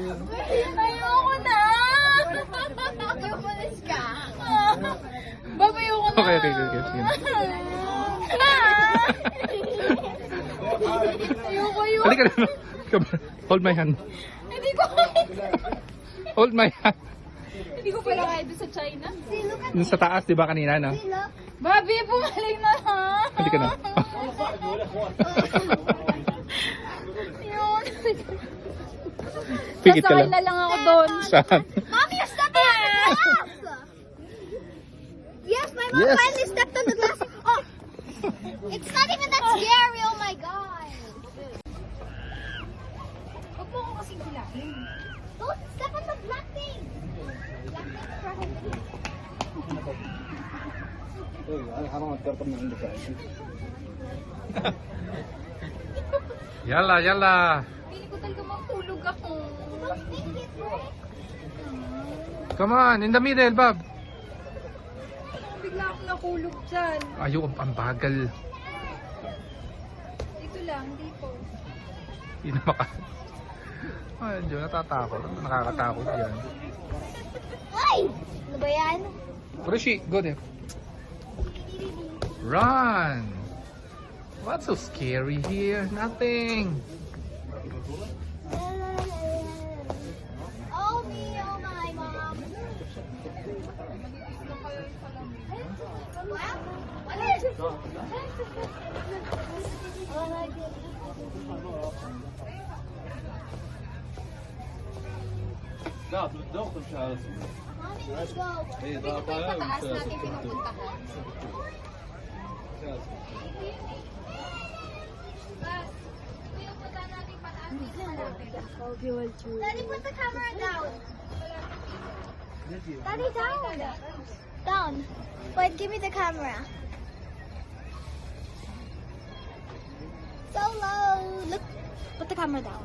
Ayoko na! Umalis ka. Baba, ayoko na. Okay. Sige. Ayoko. Halika na. Hold my hand. Hindi ko kaya. Hold my hand. Hindi ko pala kaya doon sa China. Yung sa taas, di ba kanina, no? Bobby, pumaling na ha. Halika na. Yun. Pikit ka Sasakay lang. na lang ako doon. Saan? Mommy, you're stepping on the glass! Yes, my mom Yes. finally stepped on the glass. Oh, it's not even that scary. Oh my god. Huwag mo ako kasing hilahin. Don't step on the black thing. Black thing is probably. Yalla. Pili ko talaga matulog ako. Don't think it, right? Come on, in the middle, Bob. Bigla akong nakulog dyan. Ayaw, ang bagal. Dito lang, dito. Hindi na maka... Ay, Diyo, natatakot. Nakakatakot yan. Ay! Ano ba yan? Rishi, go there. Run! What's so scary here? Nothing. Oh me, oh my mom. Well, what is it? لا تروح تمشي على طول. Mommy, let's go. اي Ito pa yung pataas natin pinupuntahan. Bas, ito yung punta natin pataas dito malapit. Daddy, put the camera down. Daddy, down. Down. Wait, give me the camera. So low. Look. Put the camera down.